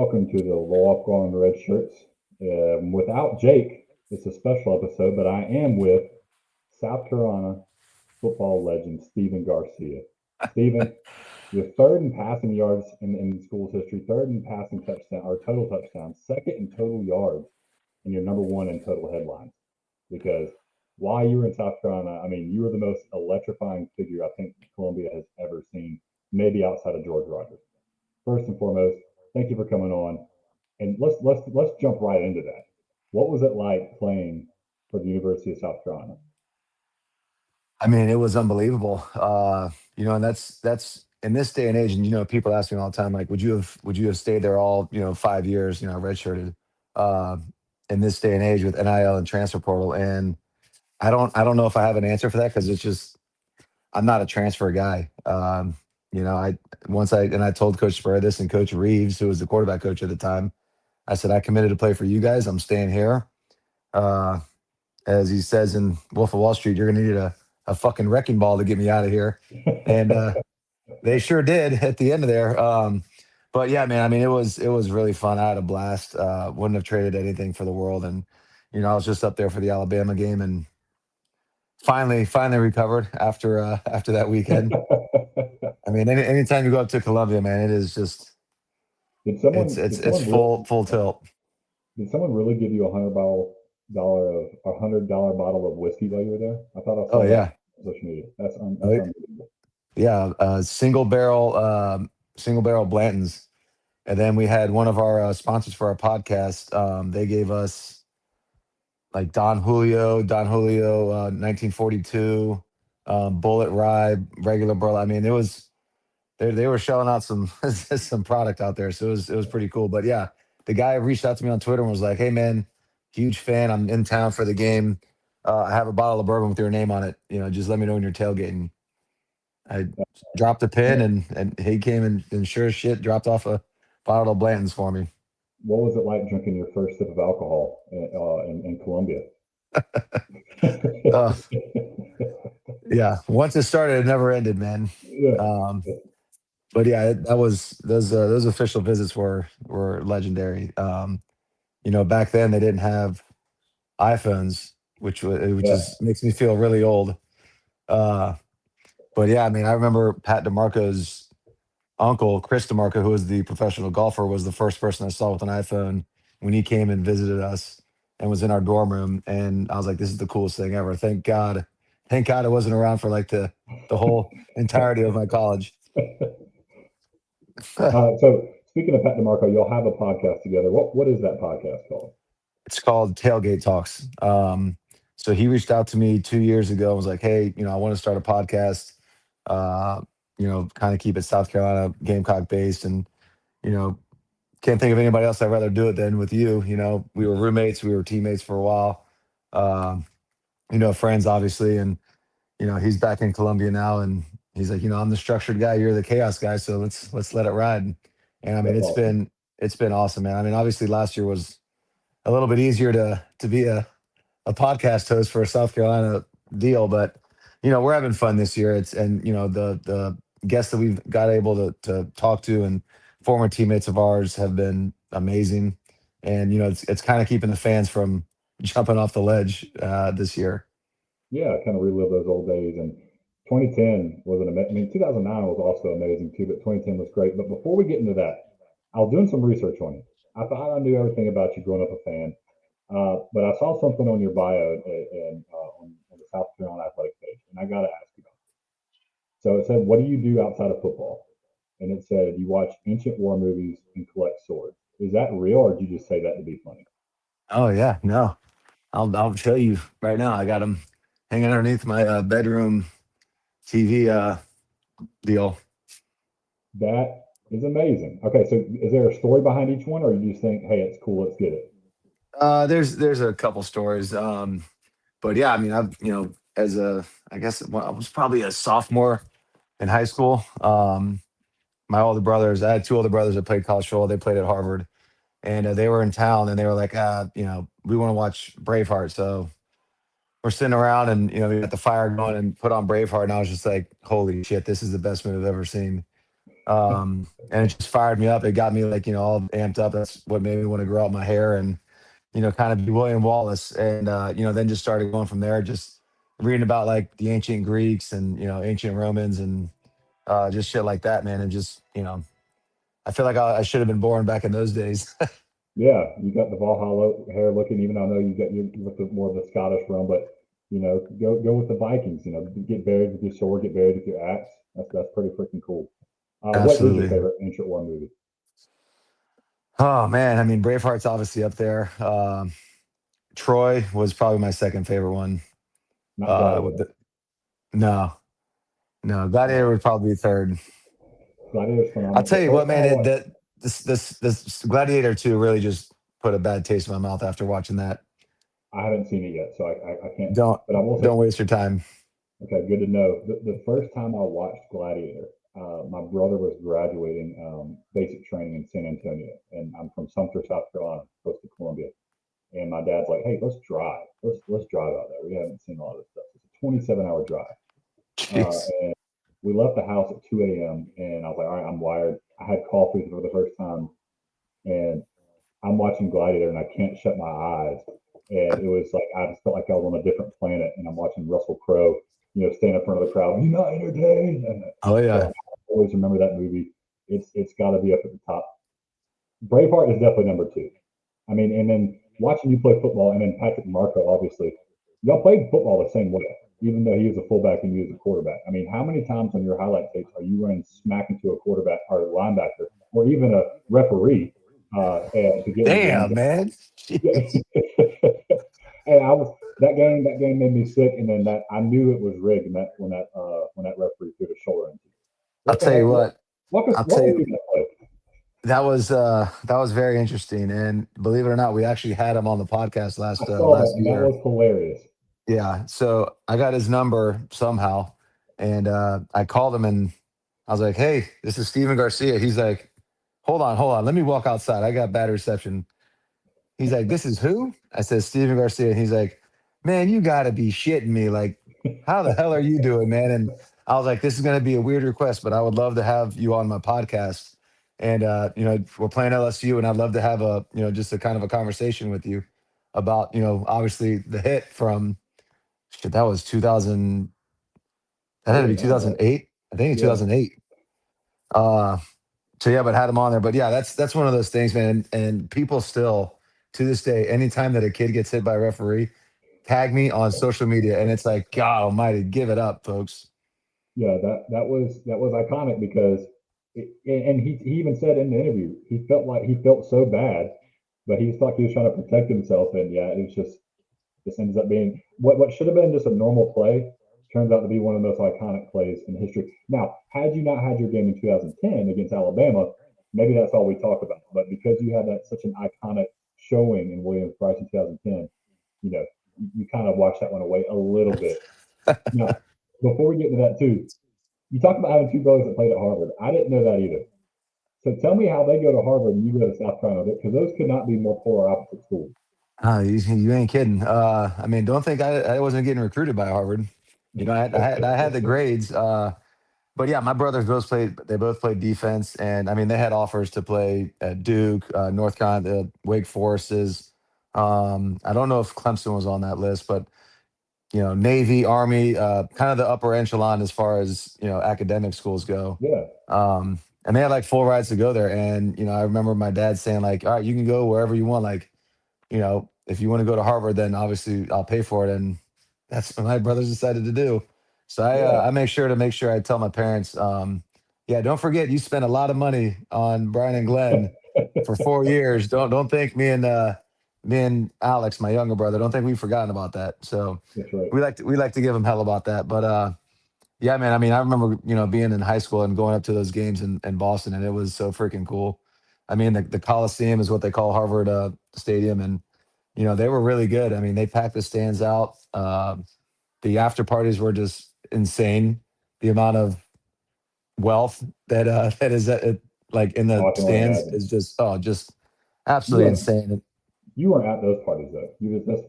welcome to the Walk On Red Shirts. Without Jake, it's a special episode, but I am with South Carolina football legend Stephen Garcia. Stephen, you're third in passing yards in school's history, third in passing touchdown or total touchdowns, second in total yards, and you're number one in total headlines. Because while you were in South Carolina, I mean, you were the most electrifying figure I think Columbia has ever seen, maybe outside of George Rogers. First and foremost, thank you for coming on, and let's jump right into that. What was it like playing for the University of South Carolina? I mean, it was unbelievable. And that's in this day and age, and people ask me all the time, like, would you have stayed there all 5 years, redshirted, uh, in this day and age with NIL and transfer portal, and I don't know if I have an answer for that because it's just I'm not a transfer guy. I once I told Coach Spurrier this and Coach Reeves, who was the quarterback coach at the time, I said I committed to play for you guys. I'm staying here. Uh, as he says in Wolf of Wall Street, you're gonna need a fucking wrecking ball to get me out of here. And they sure did at the end of there. But yeah, man, I mean, it was really fun. I had a blast. Wouldn't have traded anything for the world. And I was just up there for the Alabama game and finally recovered after that weekend. I mean, anytime you go up to Columbia, man, it is just did it's someone it's did it's someone really full tilt. did someone really give you $100 bottle of whiskey while you were there? I thought I Oh saw that yeah. on social media. That's Oh, unbelievable. yeah, single barrel Blantons, and then we had one of our sponsors for our podcast. They gave us like Don Julio, 1942, Bullet Rye, regular barrel. I mean, it was they were shelling out some some product out there, so it was pretty cool. But yeah, the guy reached out to me on Twitter and was like, "Hey man, huge fan. I'm in town for the game. I have a bottle of bourbon with your name on it. Just let me know when you're tailgating." I dropped a pin and he came and sure as shit dropped off a bottle of Blanton's for me. What was it like drinking your first sip of alcohol in Colombia? Uh, yeah, once it started, it never ended, man. Yeah. Um, but yeah, that was those official visits were legendary. Back then they didn't have iPhones, which Yeah. is makes me feel really old. Uh, but yeah, I mean, I remember Pat DeMarco's uncle, Chris DeMarco, who was the professional golfer, was the first person I saw with an iPhone when he came and visited us and was in our dorm room. And I was like, this is the coolest thing ever. Thank God it wasn't around for like the whole entirety of my college. So speaking of Pat DeMarco, you'll have a podcast together. What is that podcast called? It's called Tailgate Talks. So he reached out to me 2 years ago and was like, hey, I want to start a podcast, uh, kind of keep it South Carolina Gamecock based. And, you know, can't think of anybody else I'd rather do it than with you. We were roommates, we were teammates for a while, um, friends obviously. And, he's back in Columbia now and he's like, I'm the structured guy, you're the chaos guy. So let's let it ride. And I mean, That's awesome. it's been awesome, man. I mean, obviously last year was a little bit easier to be a podcast host for a South Carolina deal, but we're having fun this year. And the guests that we've got able to talk to and former teammates of ours have been amazing. And it's kind of keeping the fans from jumping off the ledge this year. Yeah, kind of relive those old days. And 2010 was I mean, 2009 was also amazing too, but 2010 was great. But before we get into that, I was doing some research on you. I thought I knew everything about you growing up a fan, but I saw something on your bio and on the South Carolina Athletic page, and I got to ask you about it. So it said, "What do you do outside of football?" And it said, "You watch ancient war movies and collect swords." Is that real, or did you just say that to be funny? Oh yeah, no, I'll tell you right now. I got them hanging underneath my bedroom TV deal. That is amazing. Okay, so is there a story behind each one, or you just think, "Hey, it's cool, let's get it"? There's a couple stories. But yeah, I mean, I've as a I guess when I was probably a sophomore in high school. My older brothers, I had two older brothers that played college football. They played at Harvard, and they were in town, and they were like, we want to watch Braveheart. So we're sitting around, and we got the fire going, and put on Braveheart, and I was just like, holy shit, this is the best movie I've ever seen. And it just fired me up. It got me like, all amped up. That's what made me want to grow out my hair and, kind of be William Wallace. And, then just started going from there, just reading about like the ancient Greeks and, ancient Romans and just shit like that, man. And just, I feel like I should have been born back in those days. Yeah, you got the Valhalla hair looking. Even I know you with the more of the Scottish realm, but go with the Vikings. Get buried with your sword, get buried with your axe. That's pretty freaking cool. What is your Absolutely. favorite ancient war movie? Oh man, I mean Braveheart's obviously up there. Troy was probably my second favorite one. Not With Gladiator. the no, no, Gladiator Uh, would probably be third. Gladiator's I'll phenomenal. tell The you first what, time I man, watched, this Gladiator 2 really just put a bad taste in my mouth after watching that. I haven't seen it yet, so I can't. Don't But I will say, don't waste your time. okay, good to know. The first time I watched Gladiator, my brother was graduating basic training in San Antonio, and I'm from Sumter, South Carolina, close to Columbia. And my dad's like, "Hey, let's drive. Let's drive out there. We haven't seen a lot of this stuff. It's a 27-hour drive." Jeez. And we left the house at 2 a.m. And I was like, "All right, I'm wired." I had coffee for the first time, and I'm watching Gladiator, and I can't shut my eyes. And it was like I just felt like I was on a different planet, and I'm watching Russell Crowe, stand in front of the crowd. You're not entertained. And Oh so yeah. I always remember that movie. It's got to be up at the top. Braveheart is definitely number two. I mean, and then watching you play football, and then Patrick Marco, obviously, y'all played football the same way, even though he was a fullback and you was a quarterback. I mean, how many times on your highlight tapes are you running smack into a quarterback or a linebacker or even a referee to get in the end Damn, zone? man. Yeah. Jeez. And I was that game made me sick, and then that I knew it was rigged, and that when that referee threw the shoulder into. I'll What the tell you heck? what. I'll Walk tell me you through that play. that was very interesting. And believe it or not, we actually had him on the podcast I last saw that, last and that year. was hilarious. Yeah. So I got his number somehow, and I called him and I was like, "Hey, this is Steven Garcia." He's like, hold on, let me walk outside. I got bad reception." He's like, "This is who?" I said, "Steven Garcia." And he's like, "Man, you got to be shitting me! Like, how the hell are you doing, man?" And I was like, "This is going to be a weird request, but I would love to have you on my podcast." And we're playing LSU, and I'd love to have a just a kind of a conversation with you about obviously the hit from shit. That was 2000. That had to Early be on, right? 2008. I think Yeah, 2008. Uh, so yeah, but had him on there. But yeah, that's one of those things, man. And people still to this day, anytime that a kid gets hit by a referee, tag me on social media, and it's like, God Almighty, give it up, folks. yeah. That was iconic because, and he even said in the interview he felt like he felt so bad, but he felt like he was trying to protect himself, and yeah, it was just this ends up being what should have been just a normal play turns out to be one of the most iconic plays in history. Now, had you not had your game in 2010 against Alabama, maybe that's all we talk about. But because you had that such an iconic showing in Williams Brice in 2010, you know, you kind of wash that one away a little bit. Now, before we get to that too, you talked about having two brothers that played at Harvard. I didn't know that either. So tell me how they go to Harvard and you go to South Carolina, because those could not be more polar opposite schools. You ain't kidding. I mean, don't think I wasn't getting recruited by Harvard. I had the grades. But yeah, my brothers both played. They both played defense, and I mean, they had offers to play at Duke, North Carolina, Wake Forest's. I don't know if Clemson was on that list, but Navy, Army, kind of the upper echelon as far as academic schools go. Yeah, And they had like full rides to go there, and I remember my dad saying like, "All right, you can go wherever you want. Like, if you want to go to Harvard, then obviously I'll pay for it." And that's what my brothers decided to do. So yeah. I make sure I tell my parents, yeah, don't forget you spent a lot of money on Brian and Glenn for 4 years. Don't think me and Alex, my younger brother, don't think we've forgotten about that. So That's right. we like to give them hell about that. But yeah, man, I mean, I remember being in high school and going up to those games in Boston, and it was so freaking cool. I mean, the Coliseum is what they call Harvard Stadium, and they were really good. I mean, they packed the stands out. The after parties were just insane. The amount of wealth that is like in Oh, the I can only stands imagine. is just You absolutely weren't insane. you weren't at those parties though.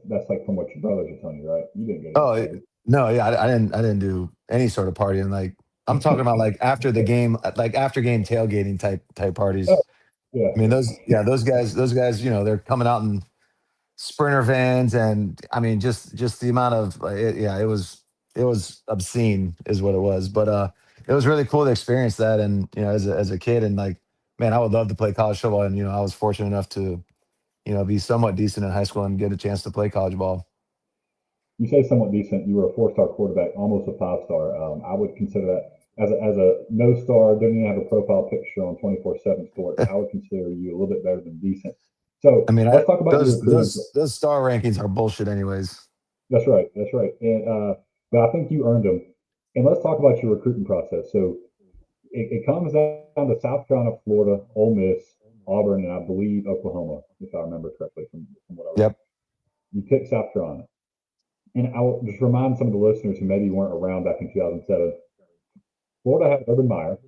That's like from what your brothers are telling you, right? You didn't go to Oh those parties. no, yeah, I didn't do any sort of partying. Like I'm talking about like after game tailgating type Oh, parties. yeah, I mean, those guys, they're coming out in sprinter vans, and I mean, just the amount of yeah, it was obscene, is what it was. But it was really cool to experience that, and as a kid, and like, man, I would love to play college football, and I was fortunate enough to be somewhat decent in high school and get a chance to play college ball. you say somewhat decent. You were a four-star quarterback, almost a five-star. I would consider that as a no star. Don't even have a profile picture on 24/7 Sports. I would consider you a little bit better than decent. I So mean, let's talk about your recruiting. those star rankings are bullshit, anyways. That's right. That's right. And but I think you earned them. And let's talk about your recruiting process. So it comes down to South Carolina, Florida, Ole Miss, Auburn, and I believe Oklahoma, if I remember correctly from what I read. Yep. You pick South Carolina. And I'll just remind some of the listeners who maybe weren't around back in 2007. Florida had Urban Meyer.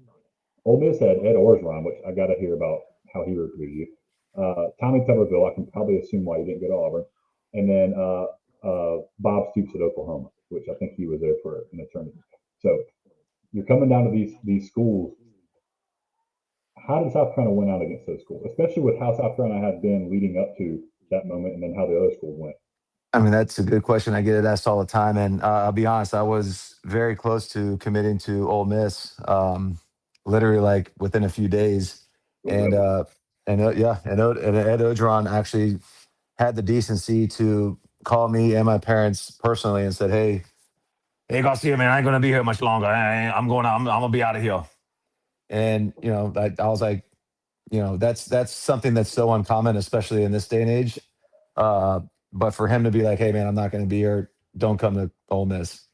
Ole Miss had Ed Orgeron, which I got to hear about how he recruited you. Tommy Tuberville, I can probably assume why you didn't go to Auburn. And then Bob Stoops at Oklahoma, which I think he was there for an eternity. So you're coming down to these schools. How did South Carolina win out against those schools, especially with how South Carolina had been leading up to that moment, and then how the other schools went? I mean, that's a good question. I get it asked all the time, and I'll be honest. I was very close to committing to Ole Miss, literally like within a few days, Oh, and really? yeah, and Ed Ogeron actually had the decency to call me and my parents personally and said, "Hey, Garcia, man, I ain't gonna be here much longer. I'm going. I'm gonna be out of here." And I was like, that's something that's so uncommon, especially in this day and age. Uh, but for him to be like, "Hey, man, I'm not going to be here. Don't come to Ole Miss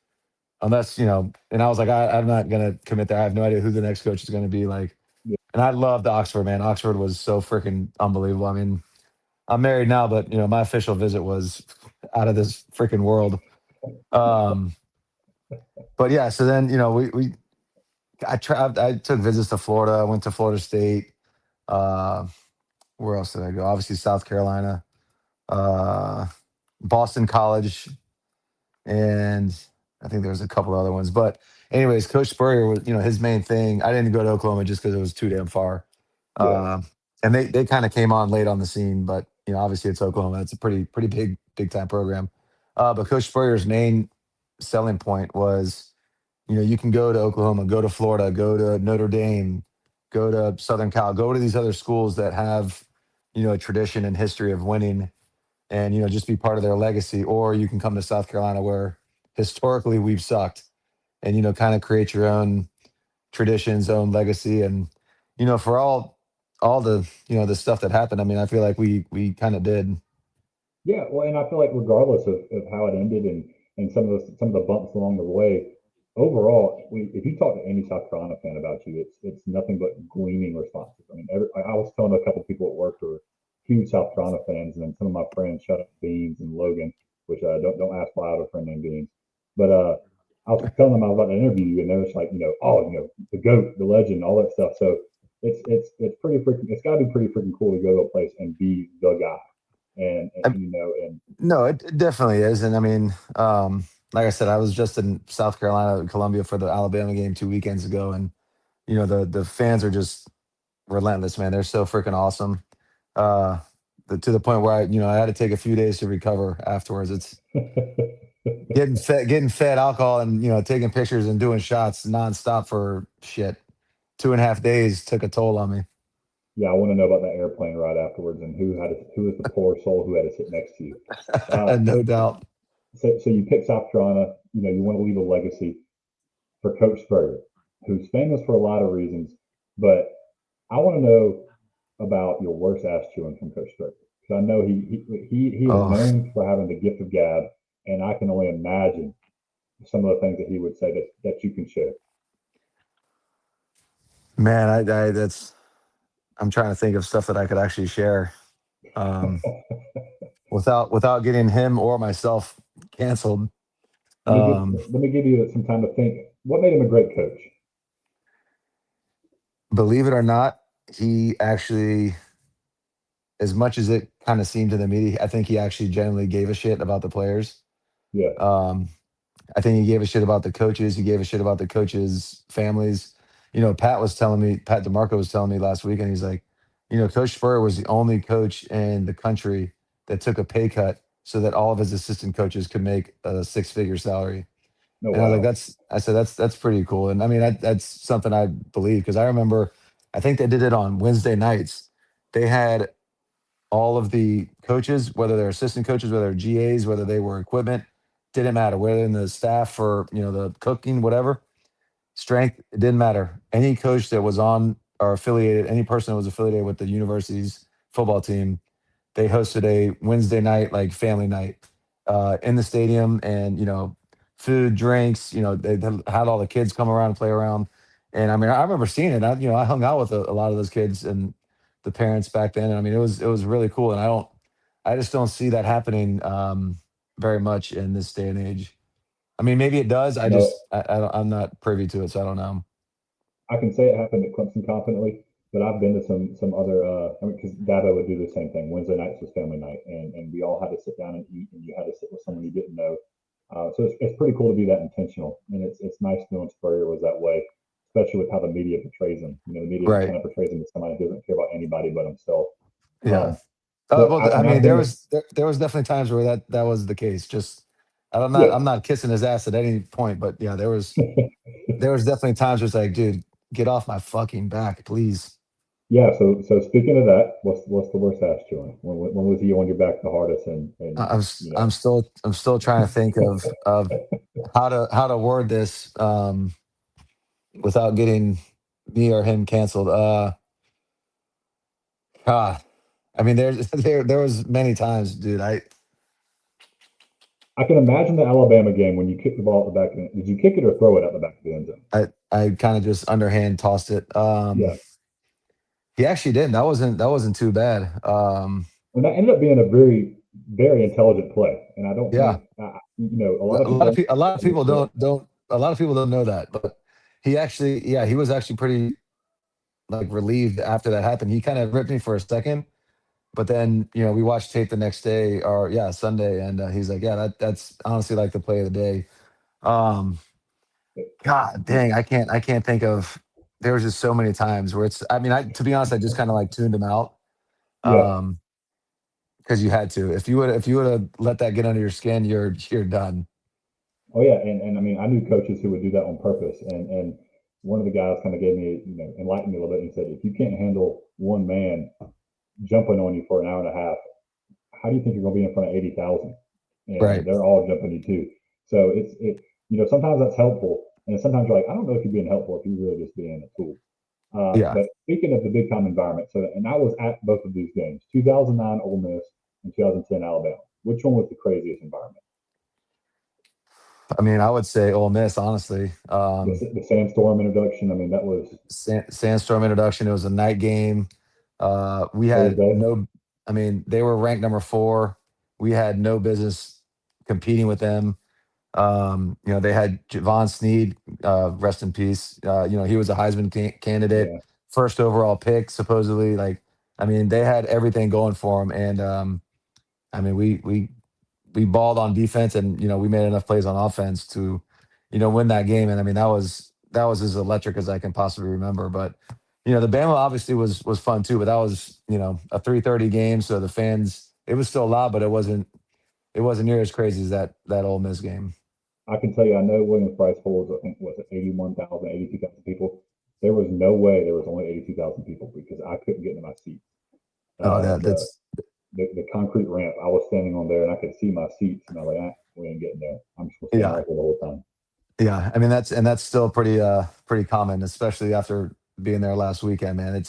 unless." And I was like, I'm not going to commit there. I have no idea who the next coach is going to be. Like, Yeah. and I loved Oxford, man. Oxford was so freaking unbelievable. I mean, I'm married now, but my official visit was out of this freaking world. Um, but yeah, so then I took visits to Florida. I went to Florida State. Uh, where else did I go? Obviously, South Carolina, uh, Boston College, and I think there was a couple other ones. But anyways, Coach Spurrier was, his main thing. I didn't go to Oklahoma just because it was too damn far. Yeah. Uh, and they kind of came on late on the scene, but obviously it's Oklahoma. It's a pretty big time program. But Coach Spurrier's main selling point was, you can go to Oklahoma, go to Florida, go to Notre Dame, go to Southern Cal, go to these other schools that have, a tradition and history of winning, and just be part of their legacy. Or you can come to South Carolina, where historically we've sucked, and kind of create your own traditions, own legacy. And for all the the stuff that happened, I mean, I feel like we kind of did. Yeah, well, and I feel like regardless of how it ended and some of the bumps along the way, overall, if you talk to any South Carolina fan about you, it's nothing but gleaming responses. I mean, I was telling a couple of people at work who are huge South Carolina fans, and then some of my friends, shout out Beans and Logan, which don't ask why I have a friend named Beans, but I was telling them I was about to interview you, and they was like, oh, the goat, the legend, all that stuff. So it's pretty freaking, it's got to be pretty freaking cool to go to a place and be the guy and I, and no, it definitely is. And I mean, like I said, I was just in South Carolina, Columbia for the Alabama game 2 weekends ago, and the fans are just relentless, man. They're so freaking awesome. Uh, to the point where I had to take a few days to recover afterwards. It's getting fed alcohol, and taking pictures and doing shots nonstop for shit. 2.5 days took a toll on me. yeah, I want to know about that airplane ride afterwards and who is the poor soul who had to sit next to you. Uh, No doubt. so you pick South Carolina. You want to leave a legacy for Coach Spurrier, who's famous for a lot of reasons, but I want to know about your worst ass chewing from Coach Spurrier, because I know he is Oh known for having the gift of gab, and I can only imagine some of the things that he would say that you can share. man, I that's I'm trying to think of stuff that I could actually share. Um, without getting him or myself canceled. Let me give Um, let me give you some time to think. What made him a great coach? believe it or not, he actually, as much as it kind of seemed to the media, I think he actually genuinely gave a shit about the players. Yeah, Um, I think he gave a shit about the coaches. He gave a shit about the coaches' families. Pat DeMarco was telling me last week, and he's like, Coach Spurrier was the only coach in the country that took a pay cut so that all of his assistant coaches could make a six-figure salary. Oh And I was like, wow. that's pretty cool. And I mean, that's something I believe because I remember, I think they did it on Wednesday nights. They had all of the coaches, whether they're assistant coaches, whether they're GAs, whether they were equipment, didn't matter. Whether in the staff or the cooking, whatever strength, it didn't matter. Any coach that was on or affiliated, any person that was affiliated with the university's football team, they hosted a Wednesday night like family night in the stadium, and food, drinks. They had all the kids come around and play around, and I mean I remember seeing it. I hung out with a lot of those kids and the parents back then, and I mean it was really cool. And I just don't see that happening very much in this day and age. I mean, maybe it does. No, I'm not privy to it, so I don't know. I can say it happened at Clemson confidently, but I've been to some other. I mean, because Dabo would do the same thing. Wednesday nights was family night, and we all had to sit down and eat, and you had to sit with someone you didn't know. So it's pretty cool to be that intentional, and it's nice knowing Spurrier was that way, especially with how the media portrays him. The media Right. kind of portrays him as somebody who doesn't care about anybody but himself. Yeah. Um, but Well, I and mean, I've there been was there was definitely times where that was the case. Just yeah. I'm not kissing his ass at any point, but yeah, there was definitely times where it's like, dude, get off my fucking back, please. Yeah, so speaking of that, what's the worst ass chewing? When was he on your back the hardest? And you know, I'm still trying to think of how to word this without getting me or him canceled. God, I mean, there was many times, dude. I can imagine the Alabama game when you kicked the ball at the back of the end. Did you kick it or throw it at the back of the end zone? I kind of just underhand tossed it. Yeah, He actually didn't. That wasn't too bad. and that ended up being a very intelligent play. And I don't Yeah, think a lot of people don't a lot of people understand. don't a lot of people don't know that, but he was actually pretty like relieved after that happened. He kind of ripped me for a second, but then we watched tape the next day or yeah Sunday, and he's like, yeah, that's honestly like the play of the day. Um, God dang, I can't think of. There was just so many times where it's. I mean, to be honest, I just kind of like tuned him out. Yeah. Um, because you had to. If you would have let that get under your skin, you're done. Oh yeah, and I mean I knew coaches who would do that on purpose, and one of the guys kind of gave me enlightened me a little bit. And he said, if you can't handle one man jumping on you for an hour and a half, how do you think you're going to be in front of 80,000? And Right. they're all jumping you too. So sometimes that's helpful, and sometimes you're like, I don't know if you're being helpful if you're really just being a tool. Yeah. But speaking of the big time environment, and I was at both of these games, 2009 Ole Miss and 2010 Alabama. Which one was the craziest environment? I mean, I would say Ole Miss, honestly. The sandstorm introduction. I mean, that was Sandstorm introduction. It was a night game. We had Thursday. no. I mean, they were ranked number 4. We had no business competing with them. They had Javon Sneed, rest in peace. He was a Heisman candidate, Yeah, first overall pick, supposedly. Like, I mean, they had everything going for them, and I mean, we balled on defense, and we made enough plays on offense to win that game. And I mean, that was as electric as I can possibly remember. But the Bama obviously was fun too, but that was a 3:30 game, so the fans, it was still loud, but it wasn't near as crazy as that Ole Miss game. I can tell you, I know Williams Brice holds, I think, was it 81,000, 82,000 people. There was no way there was only 82,000 people because I couldn't get into my seat. Oh, Uh, the, that's the concrete ramp, I was standing on there and I could see my seats, and I was like, we ain't getting there. I'm just gonna stand yeah, right here the whole time. yeah. I mean, that's still pretty common, especially after being there last weekend, man.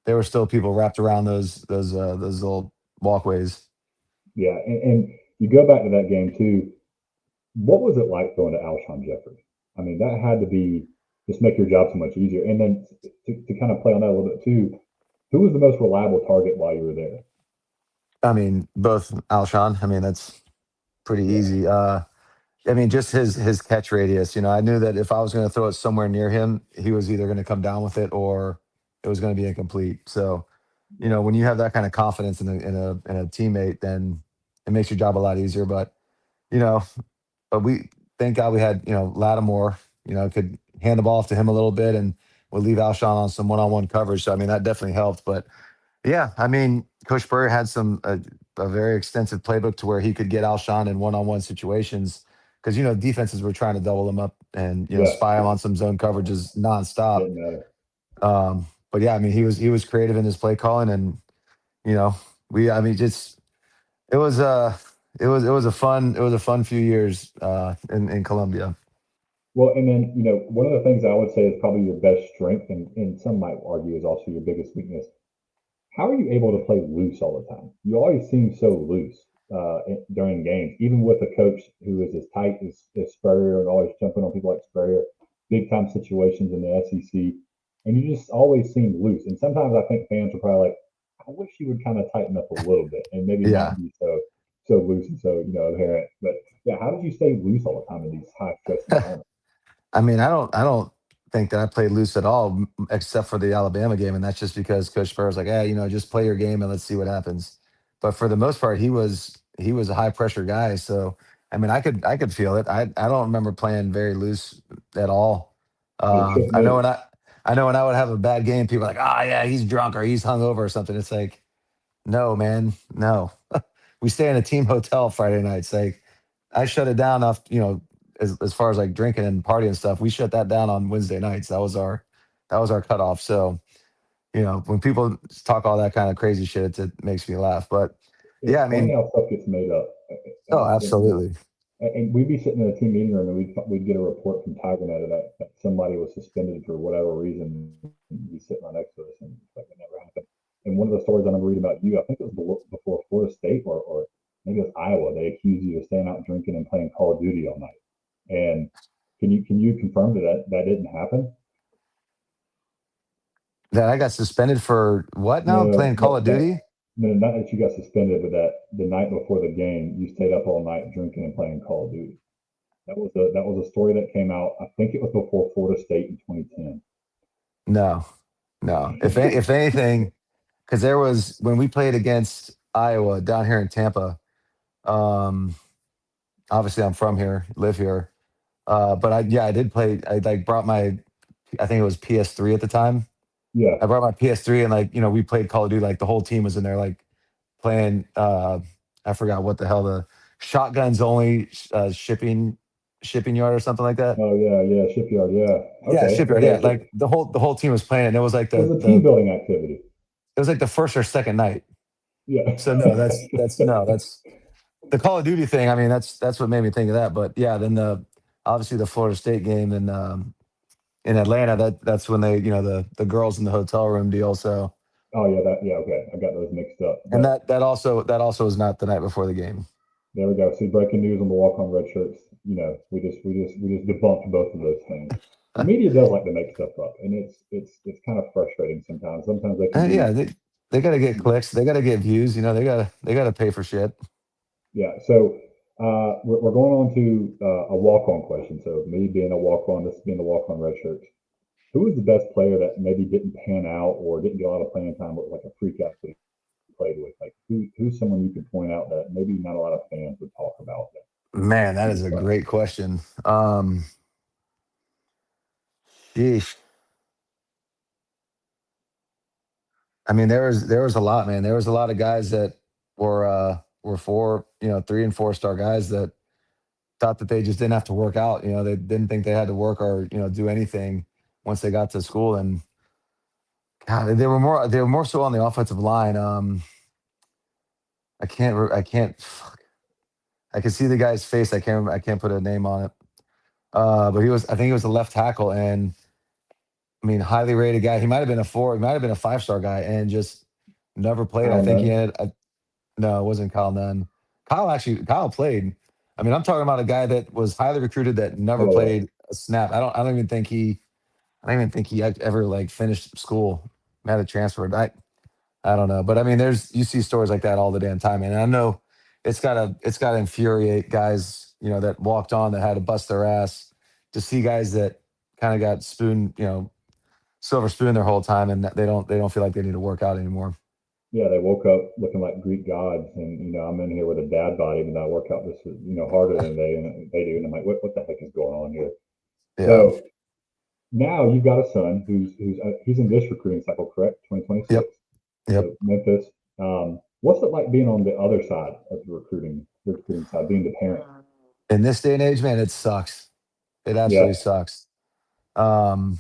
There were still people wrapped around those little walkways. Yeah, and you go back to that game too. What was it like going to Alshon Jeffrey? I mean, that had to be just make your job so much easier. And then to kind of play on that a little bit too, who was the most reliable target while you were there? I mean, both Alshon. I mean, that's pretty Yeah, easy. I mean, just his catch radius. I knew that if I was going to throw it somewhere near him, he was either going to come down with it or it was going to be incomplete. So, yeah, when you have that kind of confidence in a teammate, then it makes your job a lot easier. But you know, but thank God we had, Lattimore, could hand the ball off to him a little bit and would leave Alshon on some one-on-one coverage. So I mean that definitely helped. But yeah, I mean, Coach Spurrier had a very extensive playbook to where he could get Alshon in one-on-one situations because defenses were trying to double him up and Yes, spy him on some zone coverages nonstop. didn't matter. But yeah, I mean, he was creative in his play calling, and you know, I mean, just it was a fun few years in Columbia. Well, and then, one of the things I would say is probably your best strength, and some might argue is also your biggest weakness. How are you able to play loose all the time? You always seem so loose during games, even with a coach who is as tight as Spurrier and always jumping on people like Spurrier, big time situations in the SEC, and you just always seem loose. And sometimes I think fans are probably like, I wish you would kind of tighten up a little bit and maybe not Yeah, be so loose and so apparent. But yeah, how did you stay loose all the time in these high stress environments? I mean, I don't think that I played loose at all, except for the Alabama game, and that's just because Coach Spurrier was like, just play your game and let's see what happens. But for the most part, he was a high pressure guy, so I mean, I could feel it. I don't remember playing very loose at all. It's just I know me. when I would have a bad game, people are like, yeah, he's drunk or he's hungover or something. It's like, no, man, no. We stay in a team hotel Friday nights. Like I shut it down off, as far as like drinking and partying and stuff. We shut that down on Wednesday nights. That was our cutoff. So, when people talk all that kind of crazy shit, it makes me laugh. But yeah, It's I funny mean, how stuff gets made up. oh, And absolutely. we'd be sitting in a team meeting room and we'd get a report from TigerNet that somebody was suspended for whatever reason. And he's sitting right next to us, and it's like it never happened. And one of the stories I remember reading about you, I think it was before Florida State or maybe it was Iowa. They accused you of staying out drinking and playing Call of Duty all night. And can you confirm that didn't happen? That I got suspended for what No, now? no, Playing Call of Duty? no, not that you got suspended, but that the night before the game, you stayed up all night drinking and playing Call of Duty. That was a story that came out. I think it was before Florida State in 2010. No, no. If anything, because there was when we played against Iowa down here in Tampa. Um, Obviously, I'm from here, live here. But I did play. I like brought my, I think it was PS3 at the time. Yeah. I brought my PS3 and like we played Call of Duty. Like the whole team was in there like playing. I forgot what the hell the shotguns only shipping yard or something like that. Oh yeah, yeah. Shipyard. Yeah. Yeah, Okay. shipyard. Okay. Yeah, So like the whole team was playing it. And it was like it the was a team the building activity. it was like the first or second night. Yeah. So no, that's no, that's the Call of Duty thing. I mean, that's what made me think of that. But yeah, then obviously the Florida State game in Atlanta. That's when they the girls in the hotel room deal. So Oh yeah. Yeah. Okay. I got those mixed up. and But that also was not the night before the game. there we go. See, breaking news on the walk-on red shirts. We just debunked both of those things. The media does like to make stuff up, and it's kind of frustrating sometimes. Sometimes they can Yeah, be. they got to get clicks. They got to get views. They got to pay for shit. Yeah. So we're going on to a walk-on question. So me being a walk-on, this being the walk-on red shirts. Who is the best player that maybe didn't pan out or didn't get a lot of playing time, but was like a freak athlete you played with? Like who's someone you could point out that maybe not a lot of fans would talk about that Man, that you is just a like, great question. Sheesh. I mean, there was a lot, man. There was a lot of guys that were four, 3 and 4 star guys that thought that they just didn't have to work out. They didn't think they had to work or do anything once they got to school. And God, they were more so on the offensive line. I can't. Fuck. I can see the guy's face. I can't put a name on it. But I think he was a left tackle, and I mean, highly rated guy. He might have been a 4. He might have been a 5 star guy, and just never played. I Kyle think he Nunn? had. No, it wasn't Kyle Nunn. Kyle played. I mean, I'm talking about a guy that was highly recruited that never Oh, played a snap. I don't even think he ever like finished school. Had a transfer. I don't know, but I mean, you see stories like that all the damn time, and I know it's gotta infuriate guys, that walked on that had to bust their ass to see guys that kind of got spoon, silver spoon their whole time, and that they don't feel like they need to work out anymore. Yeah, they woke up looking like Greek gods, and I'm in here with a dad body, and I work out just harder than they do, and I'm like, what the heck is going on here? Yeah. So now you've got a son who's he's in this recruiting cycle, correct? Yep. 2026. Yep. So Memphis. What's it like being on the other side of the recruiting side, being the parent? In this day and age, man, it sucks. It Yeah, absolutely sucks. Um,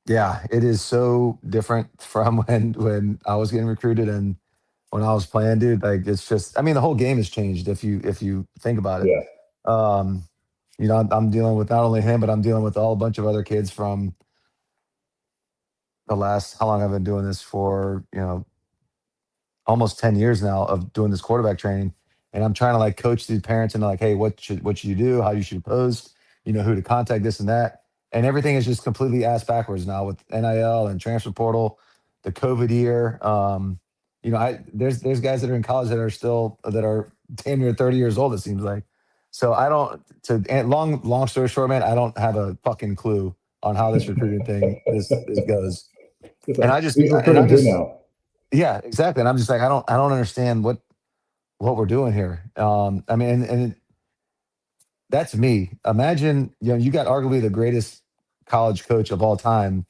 yeah, it is so different from when I was getting recruited and when I was playing, dude. Like it's just, I mean, the whole game has changed if you think about it. yeah, Um, I'm dealing with not only him, but I'm dealing with all a bunch of other kids from the last how long I've been doing this for, almost 10 years now of doing this quarterback training. And I'm trying to like coach these parents into like, hey, what should you do, how you should post, who to contact, this and that. And everything is just completely ass backwards now with NIL and transfer portal, the COVID year. There's guys that are in college that are damn near 30 years old, it seems like. So I don't to and long story short, man, I don't have a fucking clue on how this recruiting thing this goes. it's And like I just who's and I recruiting who just now? yeah, exactly. And I'm just like, I don't understand what we're doing here. I mean, and that's me. Imagine, you got arguably the greatest college coach of all time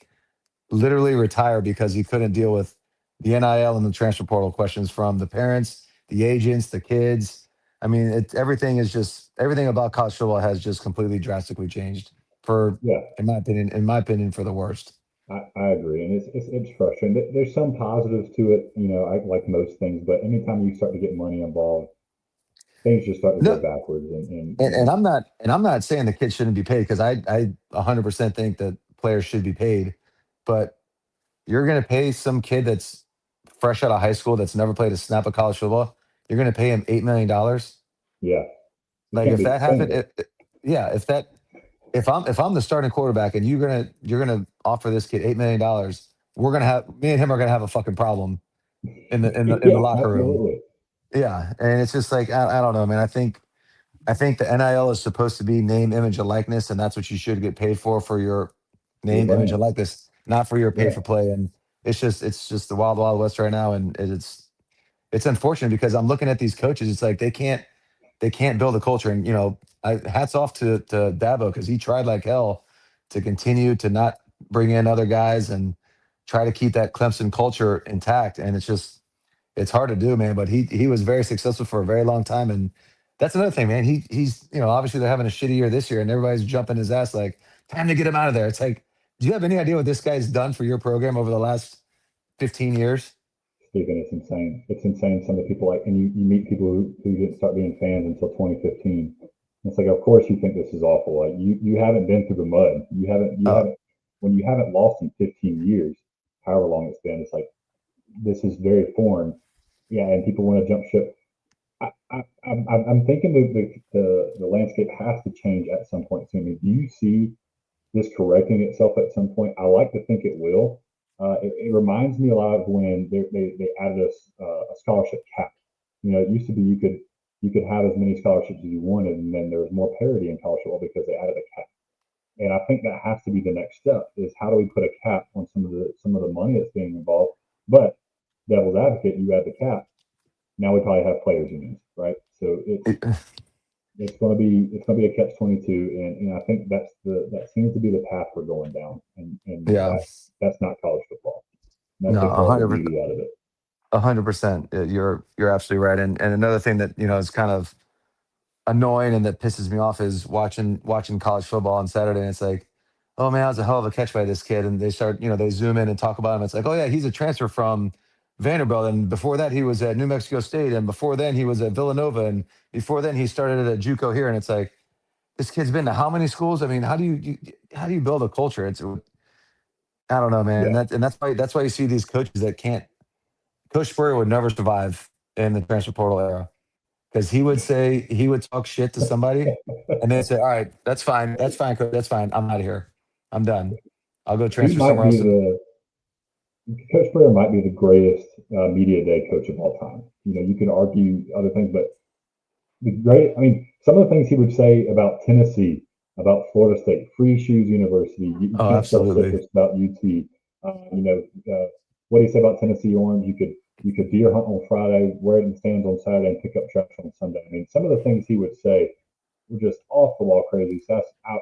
literally retire because he couldn't deal with the NIL and the transfer portal questions from the parents, the agents, the kids. I mean, everything about college football has just completely drastically changed for, Yeah, in my opinion, for the worst. I agree, and it's frustrating. There's some positives to it, I like most things, but anytime you start to get money involved, things just start to go No, backwards, and and I'm not saying the kids shouldn't be paid because I 100% think that players should be paid, but you're going to pay some kid that's fresh out of high school that's never played a snap of college football. You're going to pay him $8 million. yeah, it Like can't if be that happened, sustainable. yeah, if I'm the starting quarterback and you're gonna offer this kid $8 million, we're gonna have me and him are gonna have a fucking problem in the Yeah, locker room. absolutely. Yeah, and it's just like I don't know, man. I think the NIL is supposed to be name, image, and likeness, and that's what you should get paid for your Your name, image, and brand. likeness, not for your pay Yeah, for play. And it's just the wild, wild west right now, and it's unfortunate because I'm looking at these coaches. It's like they can't build a culture, and hats off to Dabo because he tried like hell to continue to not bring in other guys and try to keep that Clemson culture intact, and it's hard to do, man. But he was very successful for a very long time, and that's another thing, man. He's obviously they're having a shitty year this year, and everybody's jumping his ass like time to get him out of there. It's like, do you have any idea what this guy's done for your program over the last 15 years? Stephen, it's insane. It's insane. Some of the people and you meet people who didn't start being fans until 2015. It's like, of course you think this is awful. Like you haven't been through the mud. Uh, When you haven't lost in 15 years, however long it's been. It's like this is very foreign. Yeah, and people want to jump ship. I'm thinking the landscape has to change at some point soon. I mean, do you see this correcting itself at some point? I like to think it will. It reminds me a lot of when they added a scholarship cap. It used to be you could have as many scholarships as you wanted, and then there was more parity in college football because they added a cap. And I think that has to be the next step: is how do we put a cap on some of the money that's being involved? But devil's advocate, you add the cap, now we probably have players unions, right? So it's gonna be a catch 22, and I think that seems to be the path we're going down, and yeah, that's not college football. And that no, takes a all the hundred, beauty out of it. 100%. You're absolutely right. And another thing that is kind of annoying and that pisses me off is watching college football on Saturday. And it's like, oh man, that was a hell of a catch by this kid. And they zoom in and talk about him. It's like, oh yeah, he's a transfer from Vanderbilt, and before that he was at New Mexico State, and before then he was at Villanova, and before then he started at JUCO here. And it's like, this kid's been to how many schools? I mean, how do you build a culture? I don't know, man. Yeah. That's why you see these coaches that can't. Coach Spurrier would never survive in the transfer portal era because he would talk shit to somebody, and they'd say, "All right, that's fine, coach, that's fine. I'm out of here. I'm done. I'll go he transfer might somewhere be else." the Coach Spurrier might be the greatest media day coach of all time. You can argue other things, but the great. I mean, some of the things he would say about Tennessee, about Florida State, Free Shoes University. You Oh, can't sell absolutely. citrus about UT. What do you say about Tennessee Orange? You could. You could deer hunt on Friday, wear it in the stands on Saturday, and pick up trash on Sunday. I mean, some of the things he would say were just off the wall crazy. So that's out.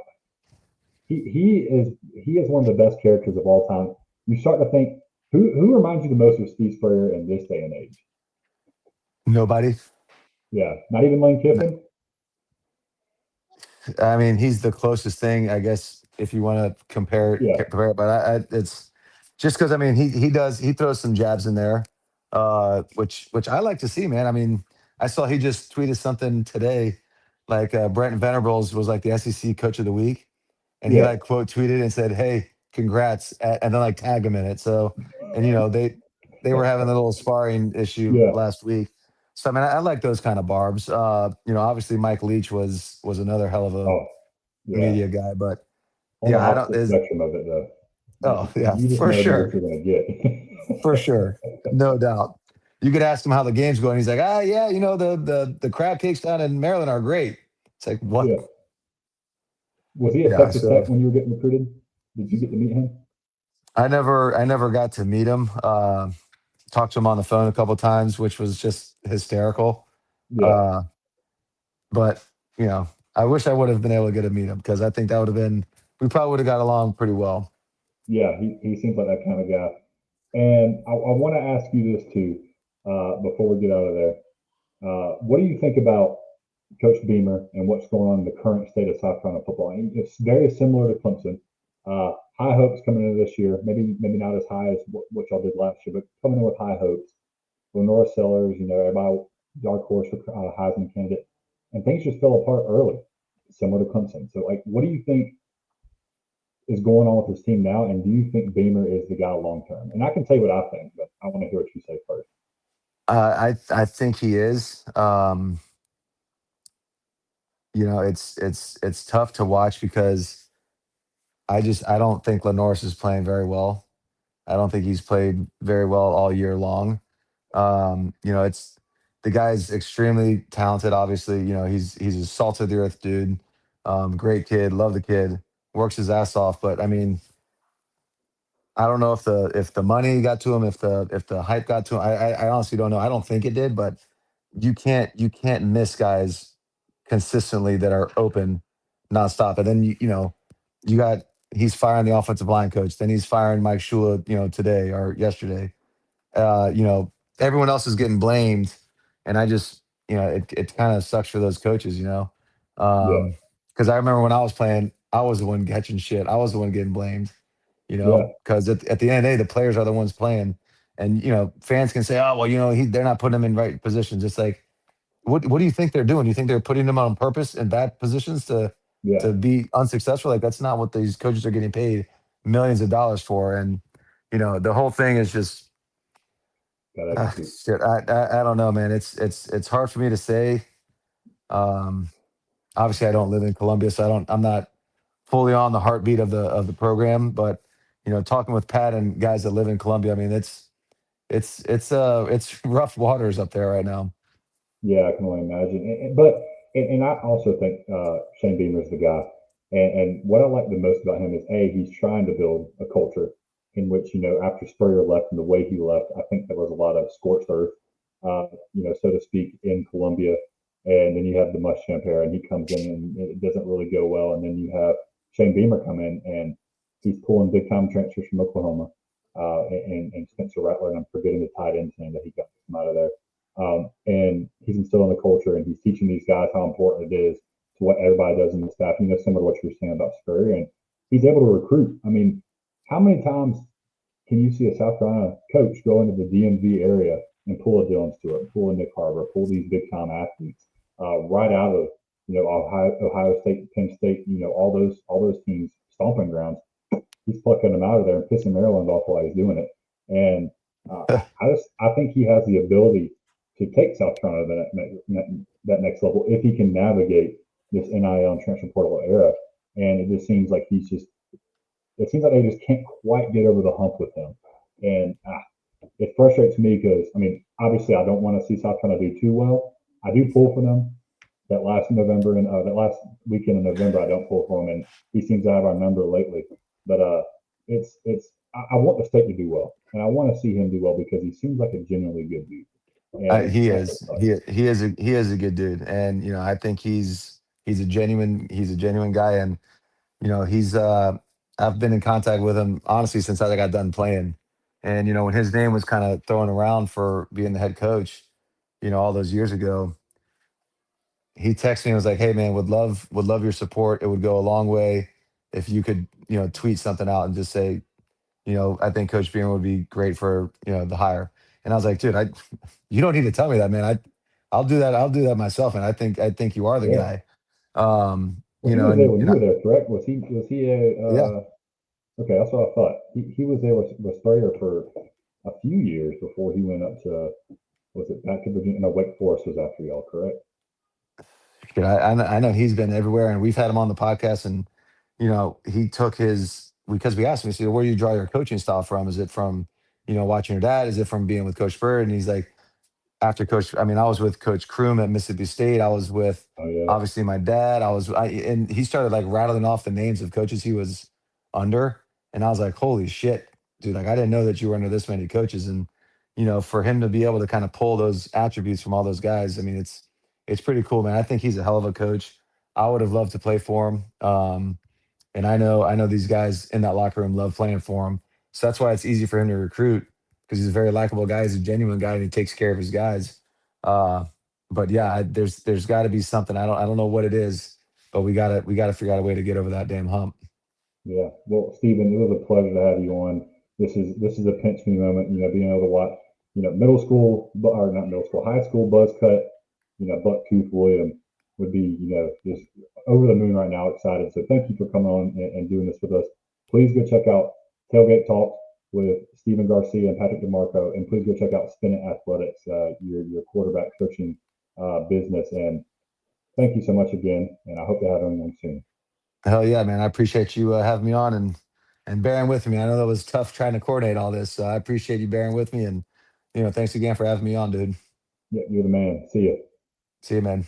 He is one of the best characters of all time. You start to think who reminds you the most of Steve Spurrier in this day and age? Nobody. Yeah, not even Lane Kiffin. I mean, he's the closest thing, I guess, if you want to Yeah, compare it. But it's just because I mean, he throws some jabs in there, which I like to see, man. I mean, I saw he just tweeted something today, like Brent Venables was like the SEC Coach of the Week, and he yeah, like quote tweeted and said, "Hey, congrats," and then like tag him in it. So, and they were having a little sparring issue yeah. last week. So I mean, I like those kind of barbs. Obviously Mike Leach was another hell of a Oh, yeah. media guy, but On the yeah, I don't. opposite Is spectrum of it, though. oh yeah, You just for never know what sure, you're going to for get. sure, no doubt. You could ask him how the game's going. He's like, yeah, the crab cakes down in Maryland are great. It's like what? Yeah. Was he at Yeah, Texas so Tech when you were getting recruited? Did you get to meet him? I never got to meet him. Talked to him on the phone a couple times, which was just hysterical. Yeah. Uh, but you know, I wish I would have been able to get to meet him because I think that would have been we probably would have got along pretty well. Yeah. He seems like that kind of guy. And I want to ask you this too, before we get out of there. What do you think about Coach Beamer and what's going on in the current state of South Carolina football? And it's very similar to Clemson. High hopes coming into this year, maybe not as high as what y'all did last year, but coming in with high hopes. Lenora Sellers, everybody dark horse for Heisman candidate, and things just fell apart early, similar to Clemson. So, like, what do you think is going on with this team now? And do you think Beamer is the guy long term? And I can tell you what I think, but I want to hear what you say first. I think he is. It's tough to watch because I don't think Lenorse is playing very well. I don't think he's played very well all year long. It's the guy's extremely talented. Obviously, he's a salt of the earth dude. Great kid, love the kid, works his ass off. But I mean, I don't know if the money got to him, if the hype got to him. I honestly don't know. I don't think it did, but you can't miss guys consistently that are open nonstop. And then you got he's firing the offensive line coach, then he's firing Mike Shula, today or yesterday. uh, you know, Everyone else is getting blamed, and I just, it kind of sucks for those coaches, Yeah, because I remember when I was playing, I was the one catching shit. I was the one getting blamed, yeah, because at the end of the day, the players are the ones playing, and fans can say, oh well, they're not putting him in right positions. It's like, what do you think they're doing? Do you think they're putting him on purpose in bad positions yeah. to be unsuccessful? Like that's not what these coaches are getting paid millions of dollars for, and the whole thing is just. Got to execute. Shit, I don't know, man. It's hard for me to say. Um, Obviously, I don't live in Columbia, so I'm not fully on the heartbeat of the program. But talking with Pat and guys that live in Columbia, I mean, it's rough waters up there right now. Yeah, I can only imagine. But I also think Shane Beamer is the guy. And what I like the most about him is he's trying to build a culture in which after Spurrier left and the way he left, I think there was a lot of scorched earth, so to speak, in Columbia. And then you have the Muschamp era, and he comes in and it doesn't really go well. And then you have Shane Beamer come in and he's pulling big time transfers from Oklahoma, and Spencer Rattler, and I'm forgetting the tight end's name that he got from out of there. And he's instilling the culture, and he's teaching these guys how important it is to what everybody does in the staff. Similar to what you were saying about Spurrier, and he's able to recruit. I mean, how many times can you see a South Carolina coach go into the DMV area and pull a Dylan Stewart, pull a Nick Harbor, pull these big time athletes right out of Ohio State, Penn State, all those teams stomping grounds. He's plucking them out of there and pissing Maryland off while he's doing it. And I think he has the ability to take South Carolina to that next level if he can navigate this NIL and transfer portal era. And it just seems like it seems like they just can't quite get over the hump with him. And it frustrates me because, I mean, obviously I don't want to see South Carolina do too well. I do pull for them that last November and that last weekend in November. I don't pull for him, and he seems to have our number lately. But I want the state to do well, and I want to see him do well because he seems like a genuinely good dude, and He that's a is. plus. He is a good dude, and I think he's a genuine guy, and he's I've been in contact with him honestly since I got done playing, and when his name was kind of thrown around for being the head coach, all those years ago, he texted me and was like, "Hey man, would love your support. It would go a long way if you could tweet something out and just say I think Coach Beam would be great for the hire." And I was like, "Dude, you don't need to tell me that, man. I'll do that. I'll do that myself." And I think you are the Yeah. guy. Well, he was there when you were there, correct? Was he a Yeah, okay? That's what I thought. He was there with Spurrier for a few years before he went up to was it back to Virginia? No, Wake Forest was after y'all, correct? dude, I know he's been everywhere, and we've had him on the podcast, and he took his because we asked him, he said, "Where do you draw your coaching style from? Is it from watching your dad? Is it from being with Coach Bird?" And he's like, after coach, I mean, I was with Coach Kroom at Mississippi State. I was with Oh yeah, obviously my dad. And he started like rattling off the names of coaches he was under. And I was like, holy shit, dude. Like, I didn't know that you were under this many coaches. And, for him to be able to kind of pull those attributes from all those guys, I mean, it's pretty cool, man. I think he's a hell of a coach. I would have loved to play for him. And I know these guys in that locker room love playing for him. So that's why it's easy for him to recruit because he's a very likable guy. He's a genuine guy and he takes care of his guys. Uh, but yeah, there's got to be something. I don't know what it is, but we gotta figure out a way to get over that damn hump. yeah. Well, Stephen, it was a pleasure to have you on. This is a pinch me moment. Being able to watch, middle school or not middle school, high school buzz cut. Buck Tooth William would be, just over the moon right now, excited. So thank you for coming on and doing this with us. Please go check out Tailgate Talk with Stephen Garcia and Patrick DeMarco, and please go check out Spin It Athletics, your quarterback coaching business. And thank you so much again, and I hope to have everyone soon. Hell yeah, man! I appreciate you having me on and bearing with me. I know that was tough trying to coordinate all this, so I appreciate you bearing with me. And thanks again for having me on, dude. Yeah, you're the man. See you. See you, man.